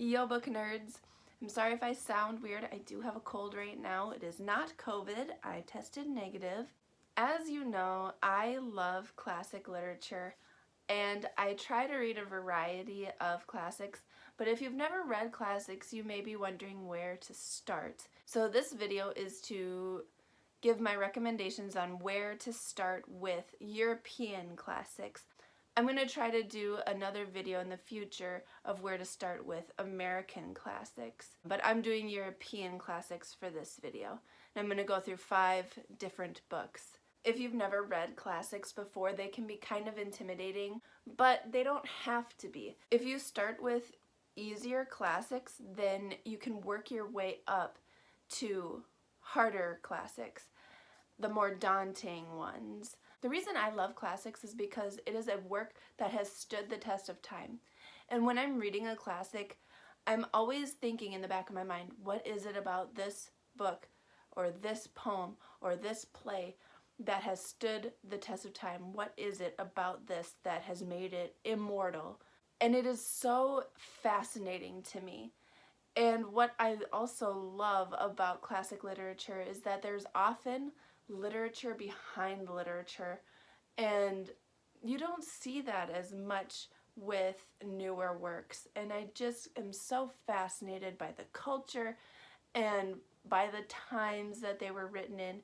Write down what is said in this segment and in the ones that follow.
Yo, book nerds. I'm sorry if I sound weird. I do have a cold right now. It is not COVID. I tested negative. As you know, I love classic literature and I try to read a variety of classics, but if you've never read classics, you may be wondering where to start. So this video is to give my recommendations on where to start with European classics. I'm going to try to do another video in the future of where to start with American classics, but I'm doing European classics for this video. And I'm going to go through 5 different books. If you've never read classics before, they can be kind of intimidating, but they don't have to be. If you start with easier classics, then you can work your way up to harder classics, the more daunting ones. The reason I love classics is because it is a work that has stood the test of time. And when I'm reading a classic, I'm always thinking in the back of my mind, what is it about this book or this poem or this play that has stood the test of time? What is it about this that has made it immortal? And it is so fascinating to me. And what I also love about classic literature is that there's often literature behind literature, and you don't see that as much with newer works. And I just am so fascinated by the culture and by the times that they were written in,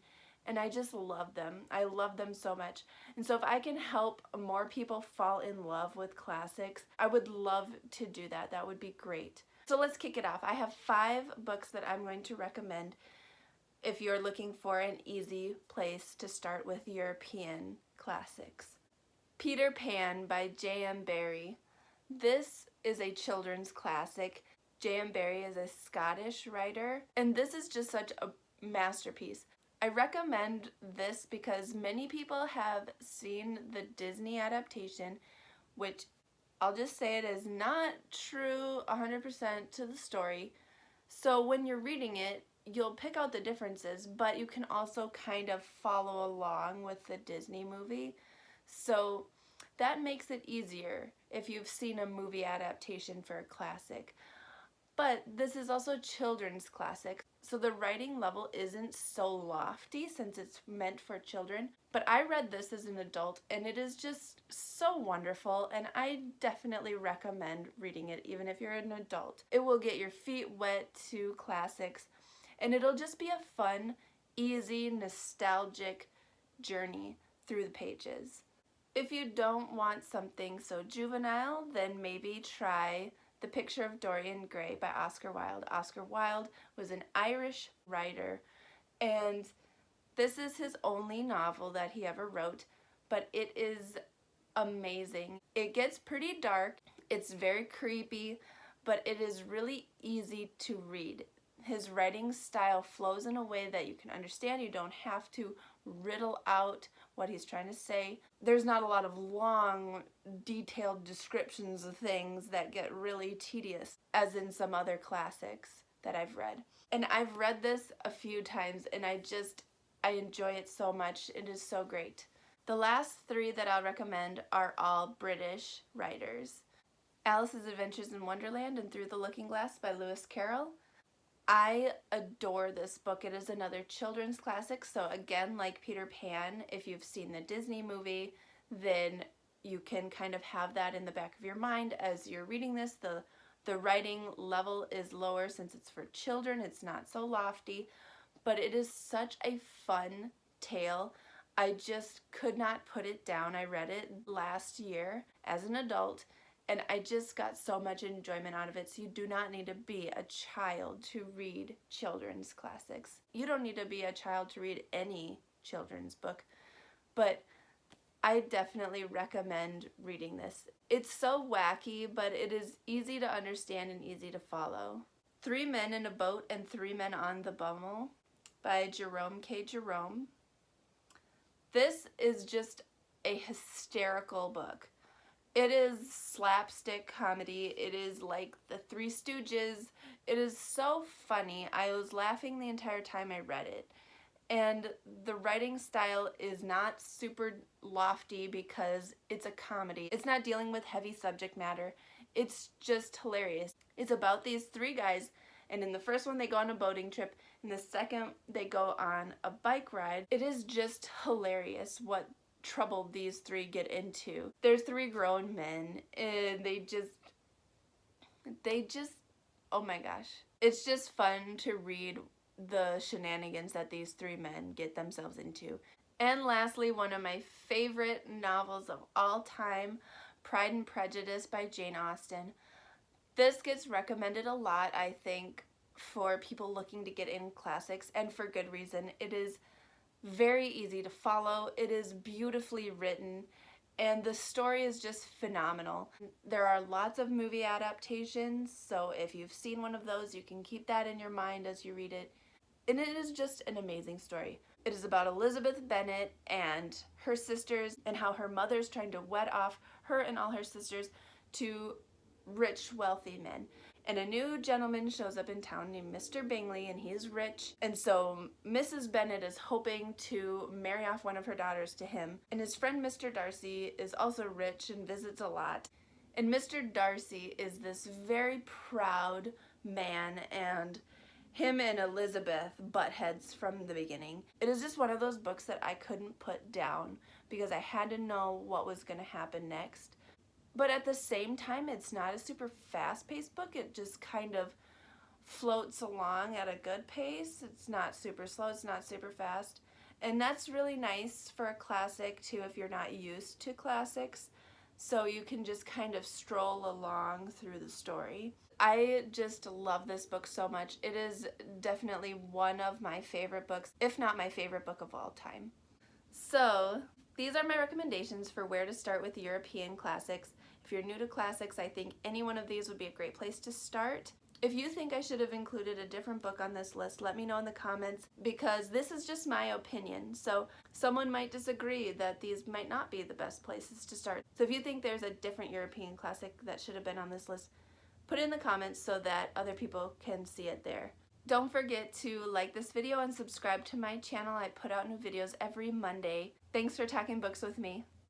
and I just love them. I love them so much. And so if I can help more people fall in love with classics, I would love to do that. That would be great. So let's kick it off. I have 5 books that I'm going to recommend if you're looking for an easy place to start with European classics. Peter Pan by J.M. Barrie. This is a children's classic. J.M. Barrie is a Scottish writer, and this is just such a masterpiece. I recommend this because many people have seen the Disney adaptation, which I'll just say it is not true 100% to the story. So when you're reading it, you'll pick out the differences, but you can also kind of follow along with the Disney movie. So that makes it easier if you've seen a movie adaptation for a classic. But this is also children's classic, so the writing level isn't so lofty since it's meant for children. But I read this as an adult and it is just so wonderful, and I definitely recommend reading it even if you're an adult. It will get your feet wet to classics, and it'll just be a fun, easy, nostalgic journey through the pages. If you don't want something so juvenile, then maybe try The Picture of Dorian Gray by Oscar Wilde. Oscar Wilde was an Irish writer, and this is his only novel that he ever wrote, but it is amazing. It gets pretty dark, it's very creepy, but it is really easy to read. His writing style flows in a way that you can understand. You don't have to riddle out what he's trying to say. There's not a lot of long, detailed descriptions of things that get really tedious, as in some other classics that I've read. And I've read this a few times, and I enjoy it so much. It is so great. The last 3 that I'll recommend are all British writers. Alice's Adventures in Wonderland and Through the Looking Glass by Lewis Carroll. I adore this book. It is another children's classic, so again, like Peter Pan, if you've seen the Disney movie, then you can kind of have that in the back of your mind as you're reading this. The writing level is lower since it's for children. It's not so lofty, but it is such a fun tale. I just could not put it down. I read it last year as an adult, and I just got so much enjoyment out of it. So you do not need to be a child to read children's classics. You don't need to be a child to read any children's book, but I definitely recommend reading this. It's so wacky, but it is easy to understand and easy to follow. 3 Men in a Boat and 3 Men on the Bummel by Jerome K. Jerome. This is just a hysterical book. It is slapstick comedy. It is like the Three Stooges. It is so funny. I was laughing the entire time I read it. And the writing style is not super lofty because it's a comedy. It's not dealing with heavy subject matter. It's just hilarious. It's about these three guys, and in the first one they go on a boating trip, in the second they go on a bike ride. It is just hilarious what trouble these three get into. They're three grown men, and they just, oh my gosh. It's just fun to read the shenanigans that these three men get themselves into. And lastly, one of my favorite novels of all time, Pride and Prejudice by Jane Austen. This gets recommended a lot, I think, for people looking to get in classics, and for good reason. It is very easy to follow, it is beautifully written, and the story is just phenomenal. There are lots of movie adaptations, so if you've seen one of those, you can keep that in your mind as you read it. And it is just an amazing story. It is about Elizabeth Bennet and her sisters, and how her mother's trying to wed off her and all her sisters to rich, wealthy men. And a new gentleman shows up in town named Mr. Bingley, and he's rich. And so Mrs. Bennet is hoping to marry off one of her daughters to him. And his friend Mr. Darcy is also rich and visits a lot. And Mr. Darcy is this very proud man, and him and Elizabeth butt heads from the beginning. It is just one of those books that I couldn't put down because I had to know what was going to happen next. But at the same time, it's not a super fast-paced book. It just kind of floats along at a good pace. It's not super slow, it's not super fast. And that's really nice for a classic too if you're not used to classics. So you can just kind of stroll along through the story. I just love this book so much. It is definitely one of my favorite books, if not my favorite book of all time. So these are my recommendations for where to start with European classics. If you're new to classics, I think any one of these would be a great place to start. If you think I should have included a different book on this list, let me know in the comments, because this is just my opinion. So someone might disagree that these might not be the best places to start. So if you think there's a different European classic that should have been on this list, put it in the comments so that other people can see it there. Don't forget to like this video and subscribe to my channel. I put out new videos every Monday. Thanks for talking books with me.